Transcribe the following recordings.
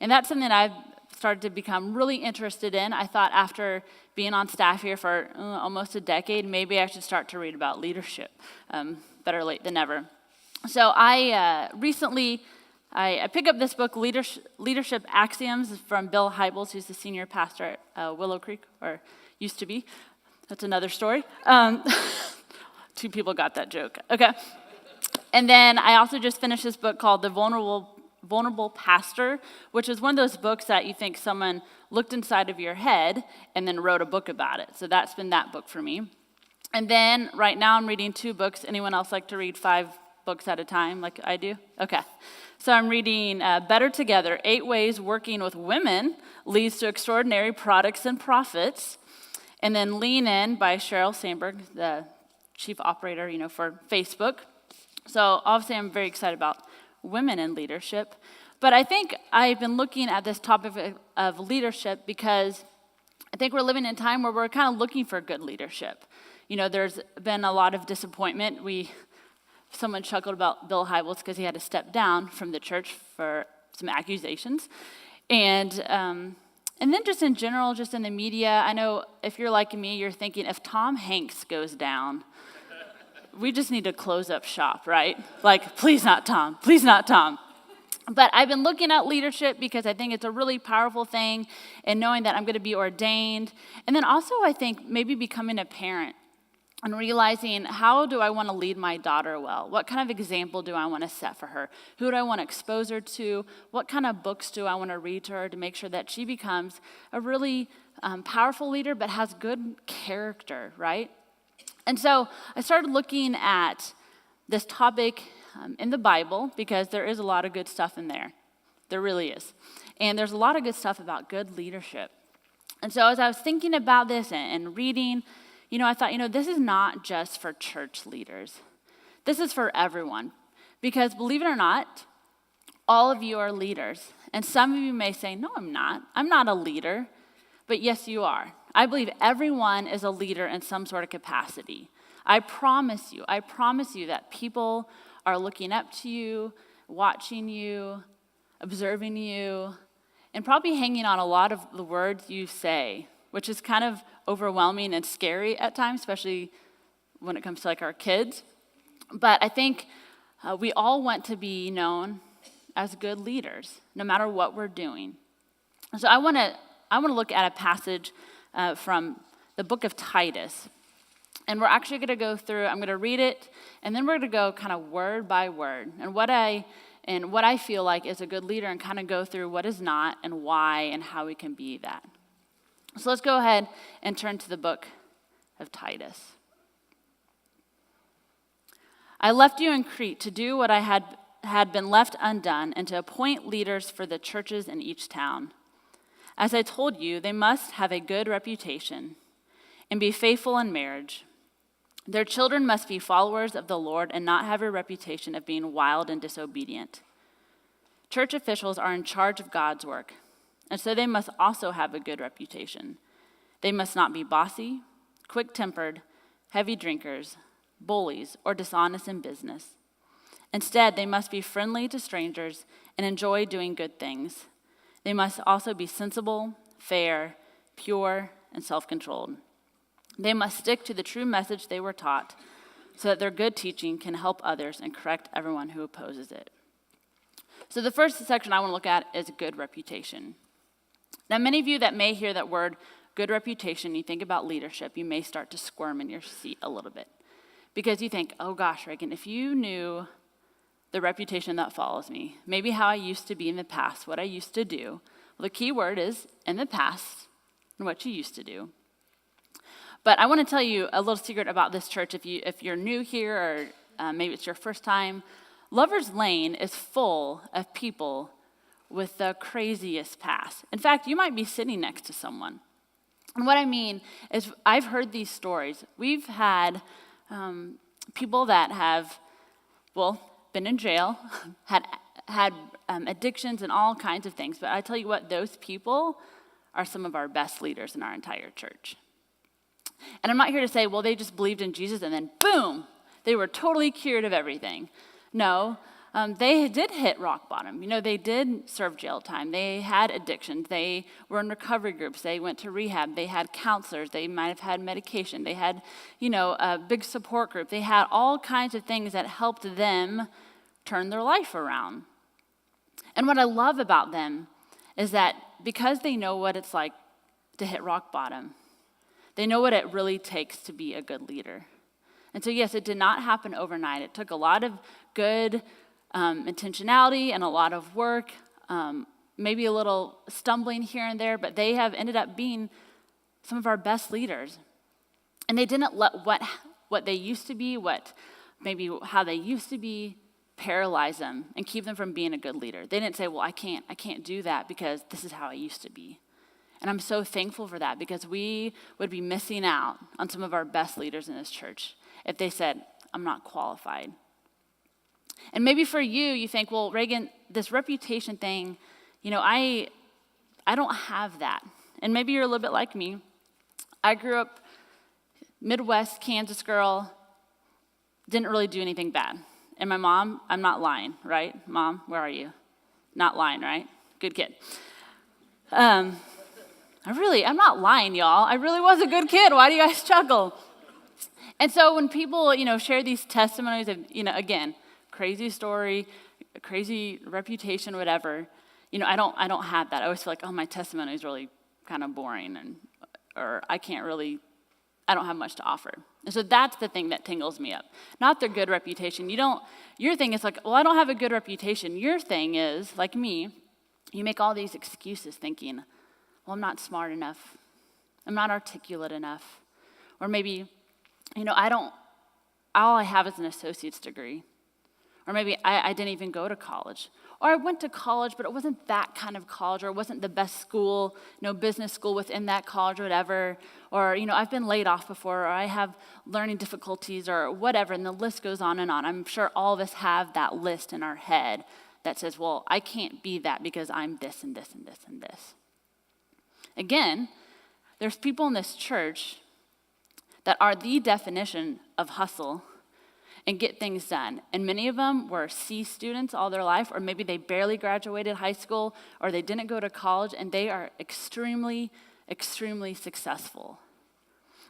And that's something that I've started to become really interested in. I thought after being on staff here for almost a decade, maybe I should start to read about leadership. Better late than never. So I recently picked up this book, Leadership Axioms, from Bill Hybels, who's the senior pastor at Willow Creek, or used to be. That's another story. Two people got that joke. Okay. And then I also just finished this book called The Vulnerable Pastor, which is one of those books that you think someone looked inside of your head and then wrote a book about it. So that's been that book for me. And then right now I'm reading 2 books. Anyone else like to read 5 books at a time like I do? Okay. So I'm reading Better Together, 8 Ways Working with Women Leads to Extraordinary Products and Profits. And then Lean In by Sheryl Sandberg, the chief operator, for Facebook. So obviously I'm very excited about women in leadership. But I think I've been looking at this topic of leadership because I think we're living in a time where we're kind of looking for good leadership. There's been a lot of disappointment. Someone chuckled about Bill Hybels because he had to step down from the church for some accusations. And then just in general, just in the media, I know if you're like me, you're thinking if Tom Hanks goes down, we just need to close up shop, right? Like, please not Tom, please not Tom. But I've been looking at leadership because I think it's a really powerful thing, and knowing that I'm going to be ordained. And then also I think maybe becoming a parent and realizing, how do I want to lead my daughter well? What kind of example do I want to set for her? Who do I want to expose her to? What kind of books do I want to read to her to make sure that she becomes a really powerful leader but has good character, right? And so I started looking at this topic in the Bible because there is a lot of good stuff in there. There really is. And there's a lot of good stuff about good leadership. And so as I was thinking about this and reading, I thought, this is not just for church leaders. This is for everyone. Because believe it or not, all of you are leaders. And some of you may say, no, I'm not. I'm not a leader. But yes, you are. I believe everyone is a leader in some sort of capacity. I promise you that people are looking up to you, watching you, observing you, and probably hanging on a lot of the words you say, which is kind of overwhelming and scary at times, especially when it comes to our kids. But I think we all want to be known as good leaders, no matter what we're doing. So I want to look at a passage from the book of Titus. And we're actually going to go through, I'm going to read it, and then we're going to go kind of word by word. And what I feel like is a good leader, and kind of go through what is not and why and how we can be that. So let's go ahead and turn to the book of Titus. I left you in Crete to do what I had been left undone, and to appoint leaders for the churches in each town. As I told you, they must have a good reputation and be faithful in marriage. Their children must be followers of the Lord and not have a reputation of being wild and disobedient. Church officials are in charge of God's work, and so they must also have a good reputation. They must not be bossy, quick-tempered, heavy drinkers, bullies, or dishonest in business. Instead, they must be friendly to strangers and enjoy doing good things. They must also be sensible, fair, pure, and self-controlled. They must stick to the true message they were taught so that their good teaching can help others and correct everyone who opposes it. So the first section I want to look at is good reputation. Now, many of you that may hear that word, good reputation, you think about leadership, you may start to squirm in your seat a little bit. Because you think, oh gosh, Raegan, if you knew the reputation that follows me, maybe how I used to be in the past, what I used to do. Well, the key word is in the past and what you used to do. But I want to tell you a little secret about this church. If you're new here, or maybe it's your first time, Lover's Lane is full of people with the craziest past. In fact, you might be sitting next to someone. And what I mean is I've heard these stories. We've had people that have, been in jail, had addictions and all kinds of things. But I tell you what, those people are some of our best leaders in our entire church. And I'm not here to say, they just believed in Jesus and then boom, they were totally cured of everything. No, they did hit rock bottom. They did serve jail time. They had addictions. They were in recovery groups. They went to rehab. They had counselors. They might have had medication. They had, a big support group. They had all kinds of things that helped them turn their life around. And what I love about them is that because they know what it's like to hit rock bottom, they know what it really takes to be a good leader. And so, yes, it did not happen overnight. It took a lot of good intentionality and a lot of work, maybe a little stumbling here and there, but they have ended up being some of our best leaders. And they didn't let what they used to be, how they used to be, paralyze them and keep them from being a good leader. They didn't say, well, I can't do that because this is how I used to be. And I'm so thankful for that, because we would be missing out on some of our best leaders in this church if they said, I'm not qualified. And maybe for you think, well, Raegan, this reputation thing, I don't have that. And maybe you're a little bit like me. I grew up Midwest Kansas girl, didn't really do anything bad. And my mom, I'm not lying, right? Mom, where are you? Not lying, right? Good kid. I'm not lying, y'all. I really was a good kid. Why do you guys chuckle? And so when people, share these testimonies of, again, crazy story, crazy reputation, whatever, I don't have that. I always feel like, oh, my testimony is really kind of boring, or I don't have much to offer. And so that's the thing that tingles me up. Not their good reputation. Your thing is like, well, I don't have a good reputation. Your thing is, like me, you make all these excuses thinking, well, I'm not smart enough. I'm not articulate enough. Or maybe, all I have is an associate's degree. Or maybe I didn't even go to college. Or I went to college, but it wasn't that kind of college, or it wasn't the best school, business school within that college or whatever. Or, I've been laid off before, or I have learning difficulties or whatever, and the list goes on and on. I'm sure all of us have that list in our head that says, well, I can't be that because I'm this and this and this and this. Again, there's people in this church that are the definition of hustle and get things done. And many of them were C students all their life, or maybe they barely graduated high school, or they didn't go to college, and they are extremely, extremely successful.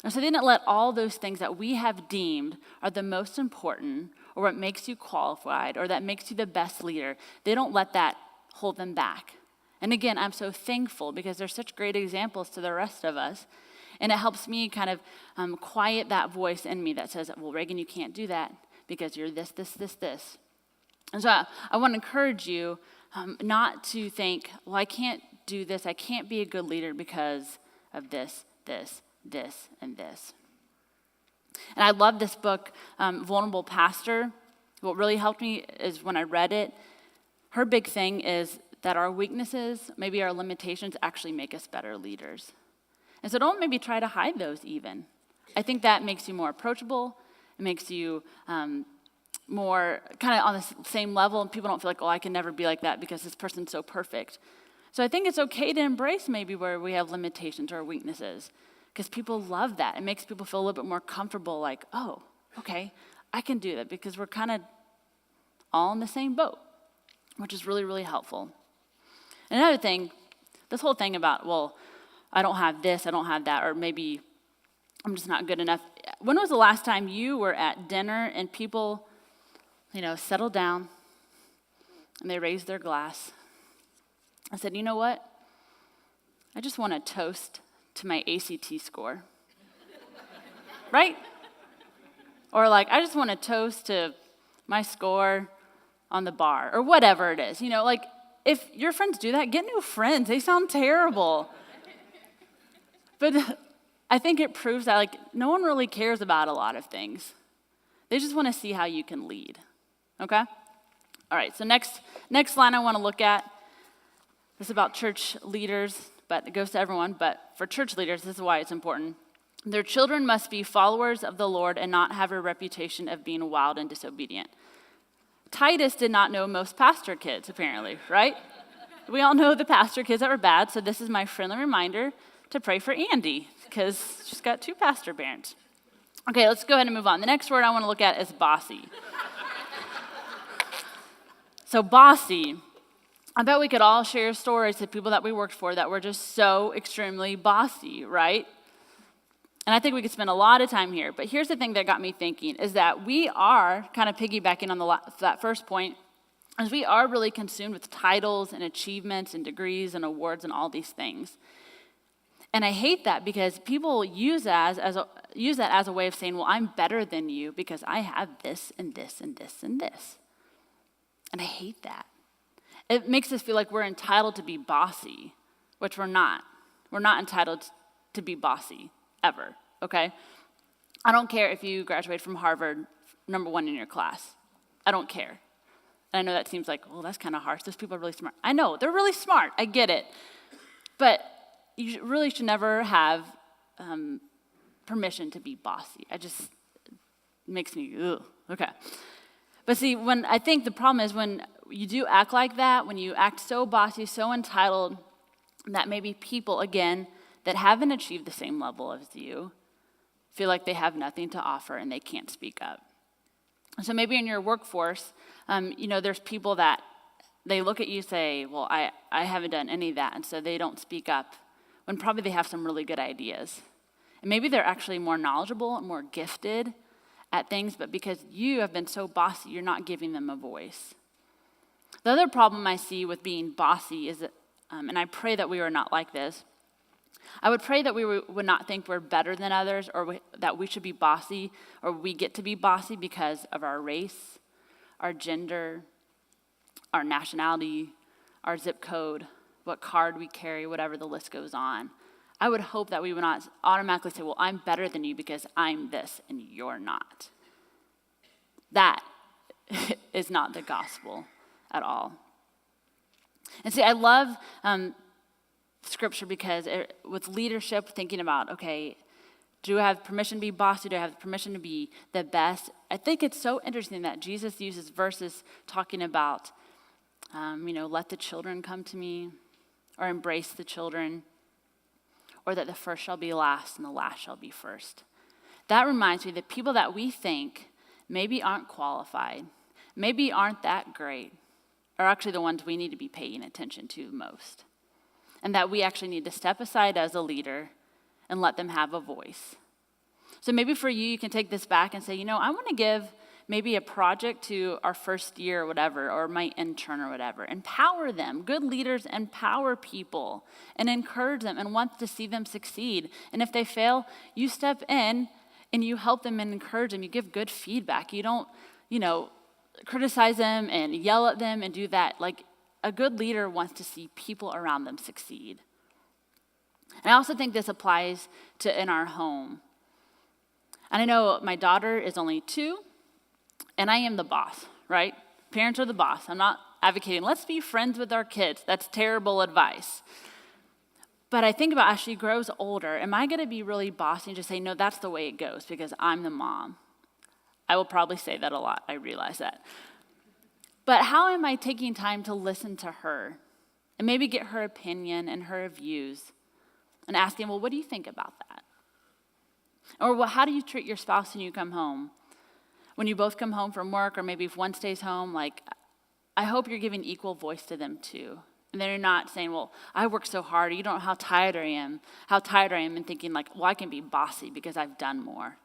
And so they didn't let all those things that we have deemed are the most important, or what makes you qualified, or that makes you the best leader, they don't let that hold them back. And again, I'm so thankful because they're such great examples to the rest of us. And it helps me kind of quiet that voice in me that says, well, Raegan, you can't do that because you're this, this, this, this. And so I want to encourage you not to think, well, I can't do this. I can't be a good leader because of this, this, this, and this. And I love this book, Vulnerable Pastor. What really helped me is when I read it, her big thing is that our weaknesses, maybe our limitations, actually make us better leaders. And so don't maybe try to hide those even. I think that makes you more approachable. It makes you more kind of on the same level, and people don't feel like, oh, I can never be like that because this person's so perfect. So I think it's okay to embrace maybe where we have limitations or weaknesses, because people love that. It makes people feel a little bit more comfortable, like, oh, okay, I can do that, because we're kind of all in the same boat, which is really, really helpful. And another thing, this whole thing about, well, I don't have this, I don't have that, or maybe I'm just not good enough. When was the last time you were at dinner and people, settled down and they raised their glass? I said, you know what? I just want to toast to my ACT score. Right? Or I just want to toast to my score on the bar, or whatever it is. If your friends do that, get new friends. They sound terrible. But I think it proves that no one really cares about a lot of things. They just want to see how you can lead. Okay? All right, so next line I want to look at is about church leaders, but it goes to everyone. But for church leaders, this is why it's important. Their children must be followers of the Lord and not have a reputation of being wild and disobedient. Titus did not know most pastor kids, apparently, right? We all know the pastor kids that were bad, so this is my friendly reminder to pray for Andy, because she's got 2 pastor parents. Okay, let's go ahead and move on. The next word I want to look at is bossy. So bossy. I bet we could all share stories to people that we worked for that were just so extremely bossy, right? And I think we could spend a lot of time here. But here's the thing that got me thinking, is that we are, kind of piggybacking on that first point, is we are really consumed with titles and achievements and degrees and awards and all these things. And I hate that because people use that as a way of saying, well, I'm better than you because I have this and this and this and this. And I hate that. It makes us feel like we're entitled to be bossy, which we're not. We're not entitled to be bossy, ever, okay? I don't care if you graduate from Harvard, number 1 in your class. I don't care. And I know that seems like, well, that's kind of harsh. Those people are really smart. I know, they're really smart. I get it. But you really should never have permission to be bossy. It makes me, ugh, okay. But see, I think the problem is when you do act like that, when you act so bossy, so entitled, that maybe people, again, that haven't achieved the same level as you feel like they have nothing to offer and they can't speak up. So maybe in your workforce, there's people that they look at you and say, well, I haven't done any of that, and so they don't speak up when probably they have some really good ideas. And maybe they're actually more knowledgeable and more gifted at things, but because you have been so bossy, you're not giving them a voice. The other problem I see with being bossy is that, and I pray that we are not like this, I would pray that we would not think we're better than others or that we should be bossy or we get to be bossy because of our race, our gender, our nationality, our zip code, what card we carry, whatever the list goes on. I would hope that we would not automatically say, well, I'm better than you because I'm this and you're not. That is not the gospel at all. And see, I love Scripture because with leadership, thinking about, okay, do I have permission to be bossy? Do I have permission to be the best? I think it's so interesting that Jesus uses verses talking about, let the children come to me, or embrace the children, or that the first shall be last and the last shall be first. That reminds me that people that we think maybe aren't qualified, maybe aren't that great, are actually the ones we need to be paying attention to most. And that we actually need to step aside as a leader and let them have a voice. So maybe for you can take this back and say, I want to give maybe a project to our first year or whatever, or my intern or whatever. Empower them. Good leaders empower people and encourage them and want to see them succeed. And if they fail, you step in and you help them and encourage them. You give good feedback. You don't, criticize them and yell at them and do that. Like, a good leader wants to see people around them succeed. And I also think this applies to in our home. And I know my daughter is only 2, and I am the boss, right? Parents are the boss. I'm not advocating, let's be friends with our kids. That's terrible advice. But I think about as she grows older, am I going to be really bossy and just say, no, that's the way it goes because I'm the mom? I will probably say that a lot. I realize that. But how am I taking time to listen to her and maybe get her opinion and her views and asking, well, what do you think about that? Or well, how do you treat your spouse when you come home? When you both come home from work, or maybe if one stays home, I hope you're giving equal voice to them too. And then you're not saying, well, I work so hard, you don't know how tired I am, and thinking well, I can be bossy because I've done more.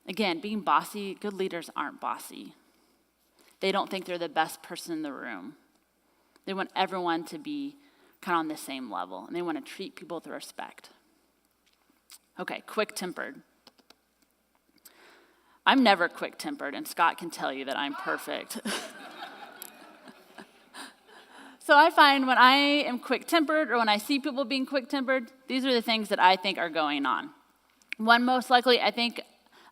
Again, being bossy, good leaders aren't bossy. They don't think they're the best person in the room. They want everyone to be kind of on the same level, and they want to treat people with respect. Okay, quick-tempered. I'm never quick-tempered, and Scott can tell you that I'm perfect. So I find when I am quick-tempered or when I see people being quick-tempered, these are the things that I think are going on. One, most likely, I think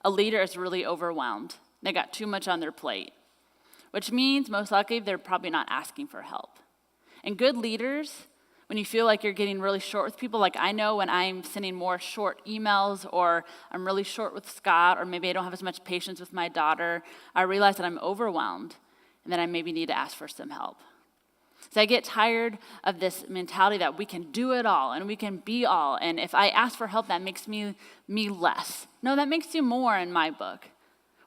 a leader is really overwhelmed. They got too much on their plate, which means most likely they're probably not asking for help. And good leaders, when you feel like you're getting really short with people, like I know when I'm sending more short emails or I'm really short with Scott or maybe I don't have as much patience with my daughter, I realize that I'm overwhelmed and that I maybe need to ask for some help. So I get tired of this mentality that we can do it all and we can be all. And if I ask for help, that makes me less. No, that makes you more in my book.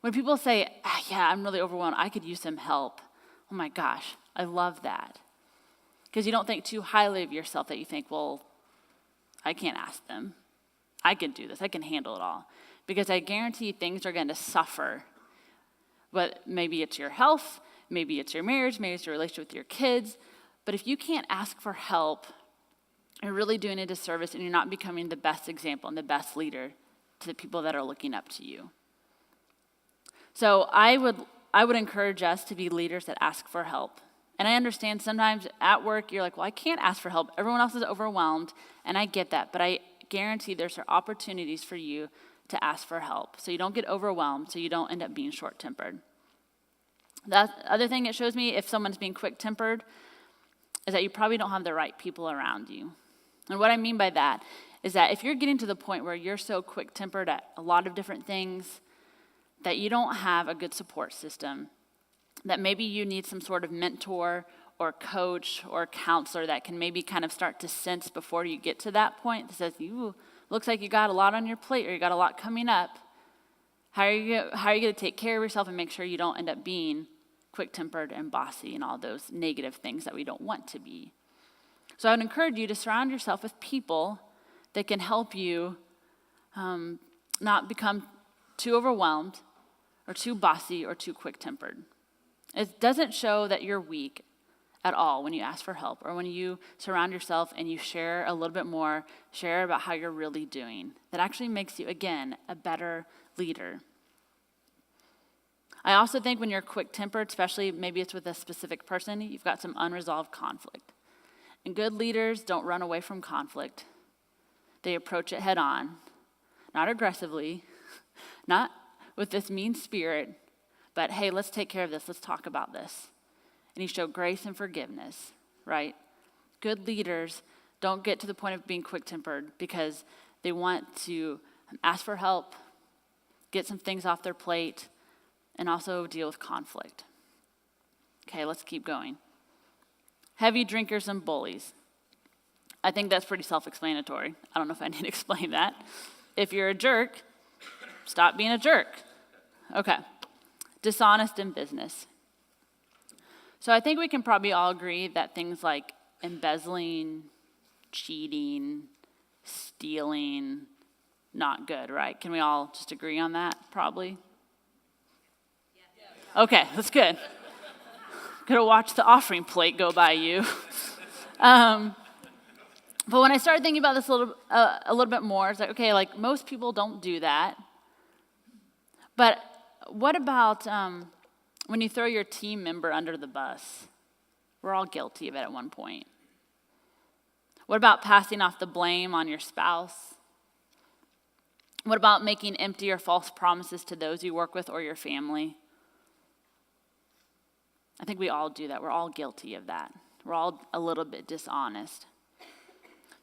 When people say, yeah, I'm really overwhelmed, I could use some help. Oh my gosh, I love that. Because you don't think too highly of yourself that you think, well, I can't ask them. I can do this. I can handle it all. Because I guarantee things are going to suffer. But maybe it's your health, maybe it's your marriage, maybe it's your relationship with your kids. But if you can't ask for help, you're really doing a disservice and you're not becoming the best example and the best leader to the people that are looking up to you. So I would encourage us to be leaders that ask for help. And I understand sometimes at work you're like, well, I can't ask for help. Everyone else is overwhelmed, and I get that. But I guarantee there's opportunities for you to ask for help so you don't get overwhelmed, so you don't end up being short-tempered. The other thing it shows me if someone's being quick-tempered is that you probably don't have the right people around you. And what I mean by that is that if you're getting to the point where you're so quick-tempered at a lot of different things that you don't have a good support system, that maybe you need some sort of mentor or coach or counselor that can maybe kind of start to sense before you get to that point that says, looks like you got a lot on your plate or you got a lot coming up. How are you going to take care of yourself and make sure you don't end up being quick-tempered and bossy and all those negative things that we don't want to be? So I would encourage you to surround yourself with people that can help you not become too overwhelmed or too bossy or too quick-tempered. It doesn't show that you're weak at all when you ask for help or when you surround yourself and you share a little bit more, share about how you're really doing. That actually makes you, again, a better leader. I also think when you're quick-tempered, especially maybe it's with a specific person, you've got some unresolved conflict. And good leaders don't run away from conflict. They approach it head on, not aggressively, not with this mean spirit, but hey, let's take care of this. Let's talk about this. And you show grace and forgiveness, right? Good leaders don't get to the point of being quick-tempered because they want to ask for help, get some things off their plate, and also deal with conflict. Okay, let's keep going. Heavy drinkers and bullies. I think that's pretty self-explanatory. I don't know if I need to explain that. If you're a jerk, stop being a jerk. Okay. Dishonest in business. So I think we can probably all agree that things like embezzling, cheating, stealing, not good, right? Can we all just agree on that, probably? Okay, that's good. Could have watched the offering plate go by you. But when I started thinking about this a little bit more, it's like, okay, like most people don't do that. But what about when you throw your team member under the bus? We're all guilty of it at one point. What about passing off the blame on your spouse? What about making empty or false promises to those you work with or your family? I think we all do that. We're all guilty of that. We're all a little bit dishonest.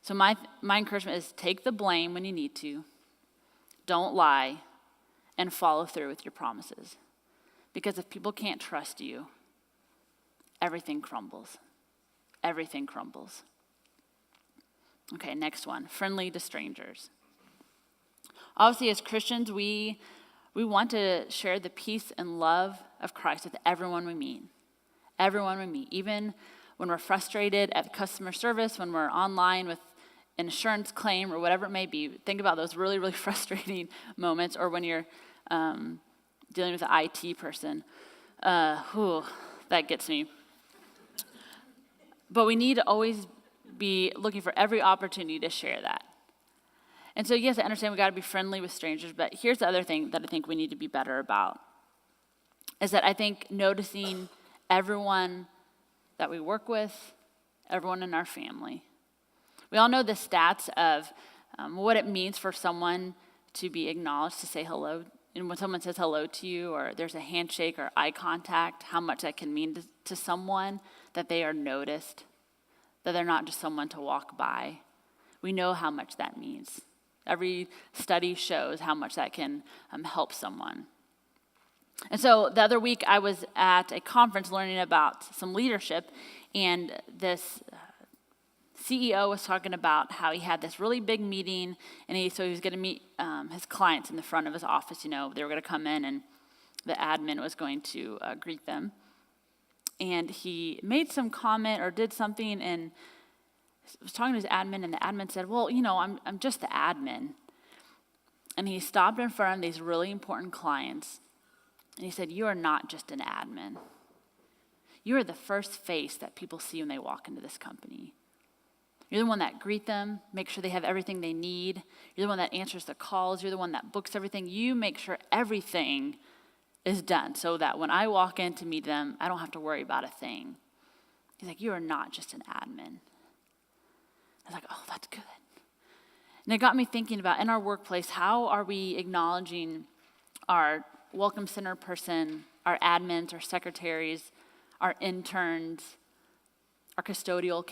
So my encouragement is take the blame when you need to. Don't lie and follow through with your promises. Because if people can't trust you, everything crumbles. Everything crumbles. Okay, next one. Friendly to strangers. Obviously, as Christians, we want to share the peace and love of Christ with everyone we meet. Everyone we meet. Even when we're frustrated at customer service, when we're online with an insurance claim or whatever it may be. Think about those really, really frustrating moments, or when you're dealing with an IT person. That gets me. But we need to always be looking for every opportunity to share that. And so, yes, I understand we got to be friendly with strangers, but here's the other thing that I think we need to be better about, is that I think noticing everyone that we work with, everyone in our family. We all know the stats of what it means for someone to be acknowledged, to say hello. And when someone says hello to you, or there's a handshake or eye contact, how much that can mean to someone, that they are noticed, that they're not just someone to walk by. We know how much that means. Every study shows how much that can help someone. And so the other week I was at a conference learning about some leadership, and this CEO was talking about how he had this really big meeting, and so he was going to meet his clients in the front of his office. You know, they were going to come in, and the admin was going to greet them. And he made some comment or did something and was talking to his admin, and the admin said, well, I'm just the admin. And he stopped in front of these really important clients, and he said, you are not just an admin. You are the first face that people see when they walk into this company. You're the one that greet them, make sure they have everything they need. You're the one that answers the calls. You're the one that books everything. You make sure everything is done so that when I walk in to meet them, I don't have to worry about a thing. He's like, you are not just an admin. I was like, oh, that's good. And it got me thinking about, in our workplace, how are we acknowledging our welcome center person, our admins, our secretaries, our interns, our custodial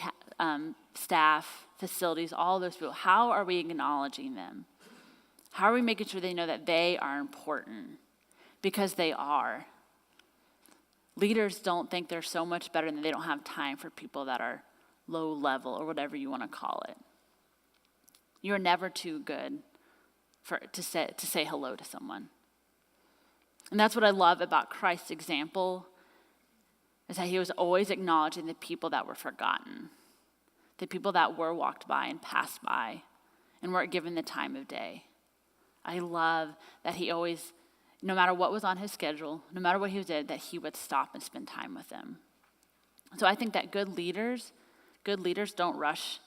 staff, facilities, all those people. How are we acknowledging them? How are we making sure they know that they are important? Because they are. Leaders don't think they're so much better and they don't have time for people that are low level or whatever you want to call it. You're never too good to say hello to someone. And that's what I love about Christ's example, is that he was always acknowledging the people that were forgotten, the people that were walked by and passed by and weren't given the time of day. I love that he always, no matter what was on his schedule, no matter what he did, that he would stop and spend time with them. So I think that good leaders don't rush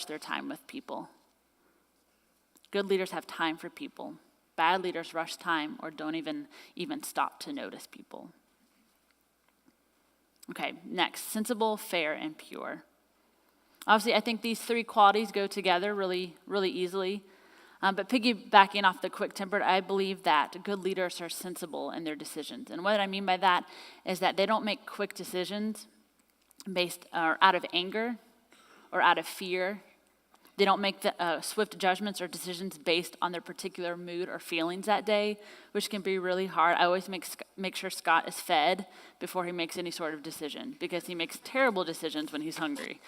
their time with people. Good leaders have time for people. Bad leaders rush time or don't even stop to notice people. Okay, next, sensible, fair, and pure. Obviously, I think these three qualities go together really, really easily. But piggybacking off the quick-tempered, I believe that good leaders are sensible in their decisions. And what I mean by that is that they don't make quick decisions based out of anger or out of fear. They don't make swift judgments or decisions based on their particular mood or feelings that day, which can be really hard. I always make sure Scott is fed before he makes any sort of decision, because he makes terrible decisions when he's hungry.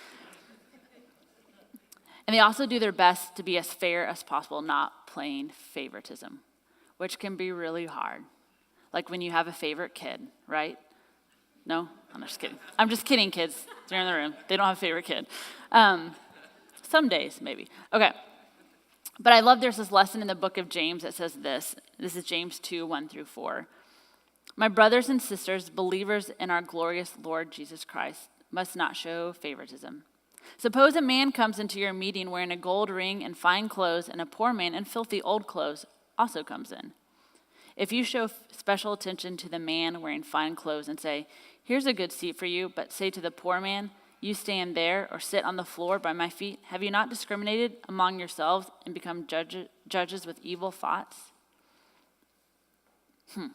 And they also do their best to be as fair as possible, not playing favoritism, which can be really hard. Like when you have a favorite kid, right? No? I'm just kidding. I'm just kidding, kids. They're in the room. They don't have a favorite kid. Some days, maybe. Okay. But I love there's this lesson in the book of James that says this. This is James 2, 1 through 4. My brothers and sisters, believers in our glorious Lord Jesus Christ, must not show favoritism. Suppose a man comes into your meeting wearing a gold ring and fine clothes, and a poor man in filthy old clothes also comes in. If you show special attention to the man wearing fine clothes and say, here's a good seat for you, but say to the poor man, you stand there or sit on the floor by my feet, have you not discriminated among yourselves and become judges with evil thoughts? So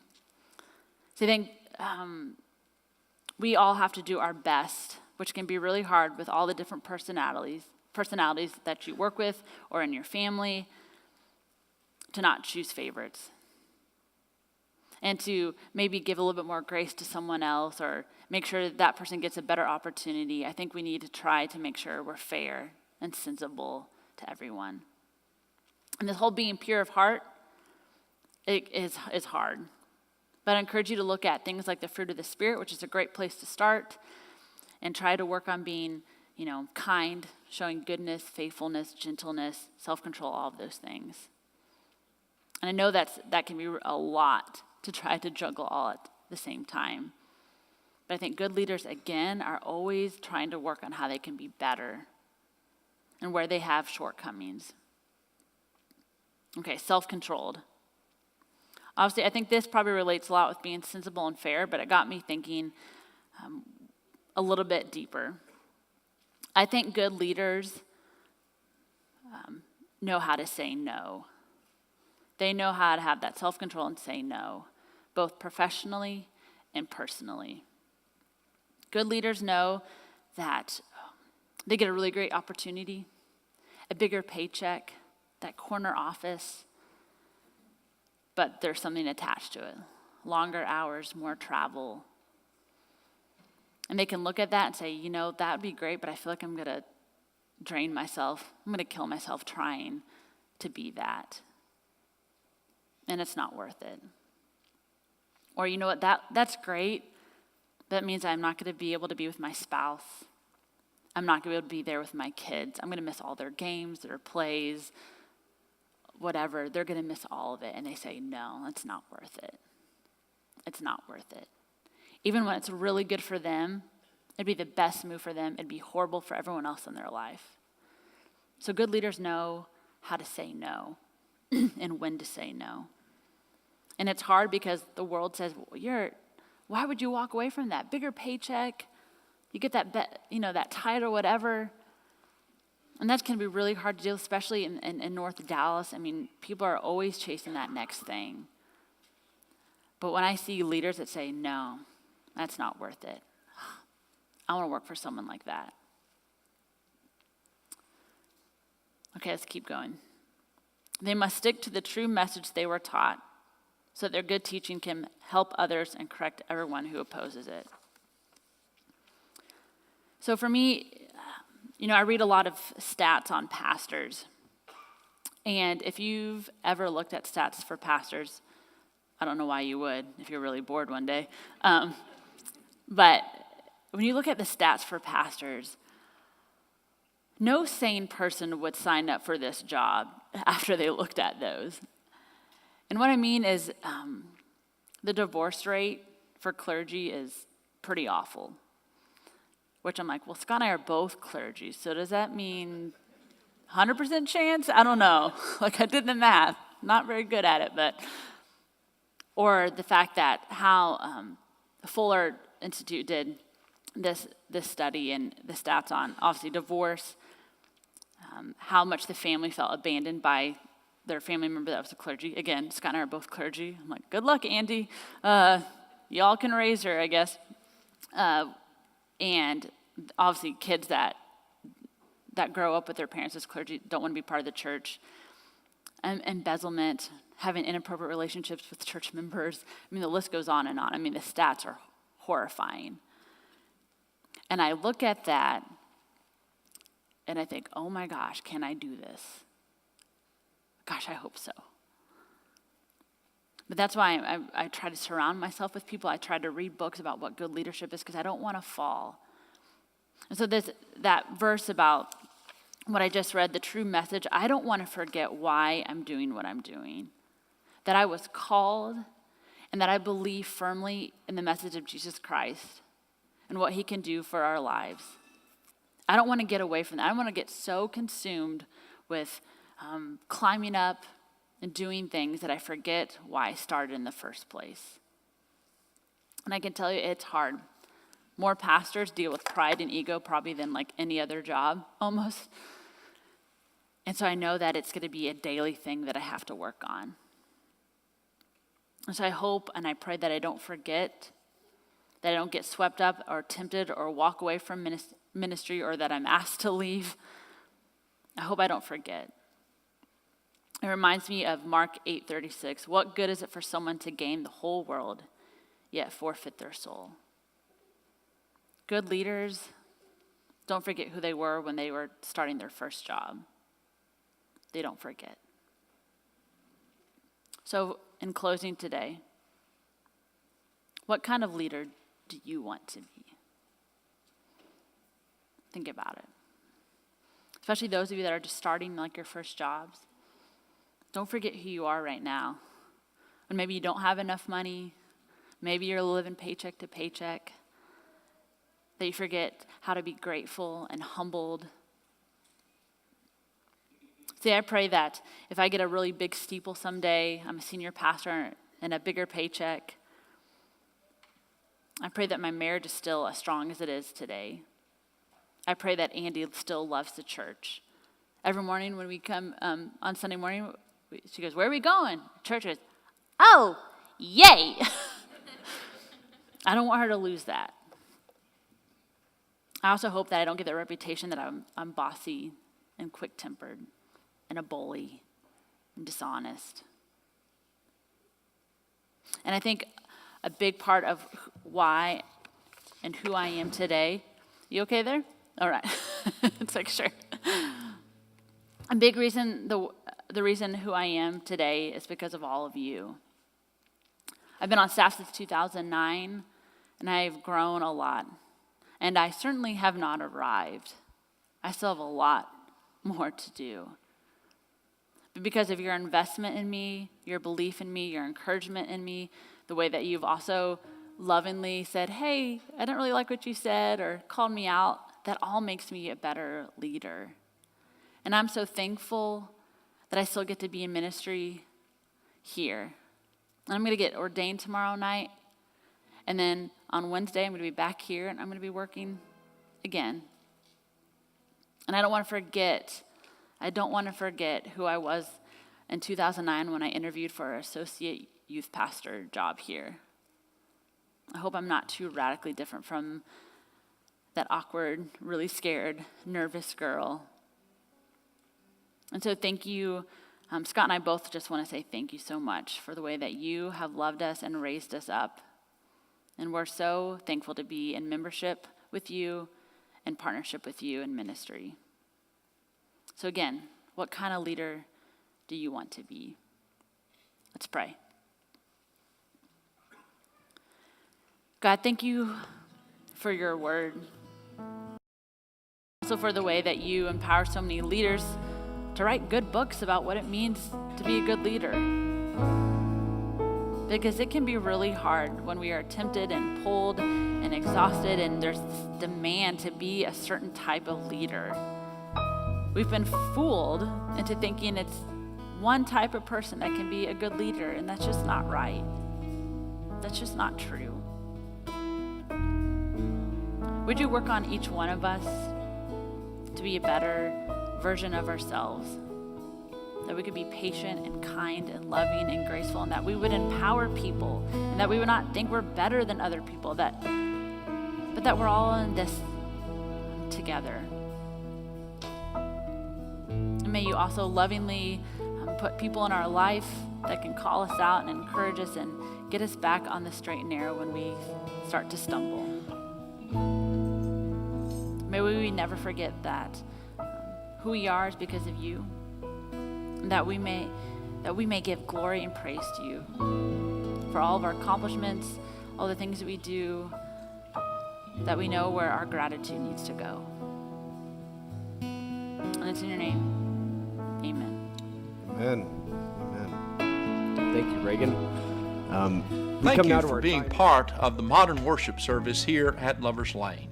I think we all have to do our best, which can be really hard with all the different personalities that you work with or in your family, to not choose favorites. And to maybe give a little bit more grace to someone else or make sure that person gets a better opportunity. I think we need to try to make sure we're fair and sensible to everyone. And this whole being pure of heart, it is hard. But I encourage you to look at things like the fruit of the Spirit, which is a great place to start, and try to work on being, kind, showing goodness, faithfulness, gentleness, self-control, all of those things. And I know that can be a lot to try to juggle all at the same time. But I think good leaders, again, are always trying to work on how they can be better and where they have shortcomings. Okay, self-controlled. Obviously, I think this probably relates a lot with being sensible and fair, but it got me thinking a little bit deeper. I think good leaders know how to say no. They know how to have that self-control and say no, both professionally and personally. Good leaders know that they get a really great opportunity, a bigger paycheck, that corner office, but there's something attached to it. Longer hours, more travel. And they can look at that and say, that would be great, but I feel like I'm going to drain myself. I'm going to kill myself trying to be that. And it's not worth it. Or you know what, that's great. That means I'm not going to be able to be with my spouse. I'm not going to be able to be there with my kids. I'm going to miss all their games, their plays, whatever. They're going to miss all of it. And they say, no, it's not worth it. It's not worth it. Even when it's really good for them, it'd be the best move for them. It'd be horrible for everyone else in their life. So good leaders know how to say no and when to say no. And it's hard because the world says, well, why would you walk away from that? Bigger paycheck, you get that title, whatever. And that's going to be really hard to do, especially in North Dallas. I mean, people are always chasing that next thing. But when I see leaders that say, no, that's not worth it, I want to work for someone like that. Okay, let's keep going. They must stick to the true message they were taught so that their good teaching can help others and correct everyone who opposes it. So for me, I read a lot of stats on pastors. And if you've ever looked at stats for pastors, I don't know why you would if you're really bored one day. But when you look at the stats for pastors, no sane person would sign up for this job after they looked at those. And what I mean is the divorce rate for clergy is pretty awful. Which I'm like, well, Scott and I are both clergy, so does that mean 100% chance? I don't know. I did the math. Not very good at it, but... Or the fact that how the Fuller Institute did this study and the stats on, obviously, divorce, how much the family felt abandoned by their family member that was a clergy. Again, Scott and I are both clergy. I'm like, good luck, Andy. Y'all can raise her, I guess. And obviously, kids that grow up with their parents as clergy don't want to be part of the church. Embezzlement, having inappropriate relationships with church members. I mean, the list goes on and on. I mean, the stats are horrifying. And I look at that, and I think, oh my gosh, can I do this? Gosh, I hope so. But that's why I try to surround myself with people. I try to read books about what good leadership is because I don't want to fall. And so there's that verse about what I just read, the true message. I don't want to forget why I'm doing what I'm doing. That I was called and that I believe firmly in the message of Jesus Christ and what he can do for our lives. I don't want to get away from that. I don't want to get so consumed with climbing up and doing things that I forget why I started in the first place. And I can tell you it's hard. More pastors deal with pride and ego probably than any other job almost. And so I know that it's going to be a daily thing that I have to work on. And so I hope and I pray that I don't forget, that I don't get swept up or tempted or walk away from ministry or that I'm asked to leave. I hope I don't forget. It reminds me of Mark 8:36. What good is it for someone to gain the whole world, yet forfeit their soul? Good leaders don't forget who they were when they were starting their first job. They don't forget. So in closing today, what kind of leader do you want to be? Think about it. Especially those of you that are just starting your first jobs. Don't forget who you are right now. When maybe you don't have enough money, maybe you're living paycheck to paycheck, that you forget how to be grateful and humbled. See, I pray that if I get a really big steeple someday, I'm a senior pastor and a bigger paycheck, I pray that my marriage is still as strong as it is today. I pray that Andy still loves the church. Every morning when we come on Sunday morning, she goes, "Where are we going?" Church goes, "Oh, yay." I don't want her to lose that. I also hope that I don't get the reputation that I'm bossy and quick-tempered and a bully and dishonest. And I think a big part of why and who I am today, you okay there? All right. It's sure. A big reason, the reason who I am today is because of all of you. I've been on staff since 2009, and I've grown a lot. And I certainly have not arrived. I still have a lot more to do. But because of your investment in me, your belief in me, your encouragement in me, the way that you've also lovingly said, hey, I didn't really like what you said, or called me out, that all makes me a better leader. And I'm so thankful that I still get to be in ministry here. And I'm going to get ordained tomorrow night. And then on Wednesday, I'm going to be back here, and I'm going to be working again. And I don't want to forget who I was in 2009 when I interviewed for an associate youth pastor job here. I hope I'm not too radically different from that awkward, really scared, nervous girl. And so thank you. Scott and I both just want to say thank you so much for the way that you have loved us and raised us up. And we're so thankful to be in membership with you and partnership with you in ministry. So again, what kind of leader do you want to be? Let's pray. God, thank you for your word. Also for the way that you empower so many leaders to write good books about what it means to be a good leader. Because it can be really hard when we are tempted and pulled and exhausted, and there's this demand to be a certain type of leader. We've been fooled into thinking it's one type of person that can be a good leader, and that's just not right. That's just not true. Would you work on each one of us to be a better version of ourselves? That we could be patient and kind and loving and graceful, and that we would empower people, and that we would not think we're better than other people, but that we're all in this together. And may you also lovingly put people in our life that can call us out and encourage us and get us back on the straight and narrow when we start to stumble. May we never forget that who we are is because of you, and that we may give glory and praise to you for all of our accomplishments, all the things that we do, that we know where our gratitude needs to go. And it's in your name. Amen. Amen. Amen. Thank you, Raegan. Thank you for being part of the modern worship service here at Lover's Lane.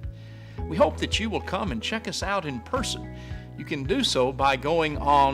We hope that you will come and check us out in person. You can do so by going on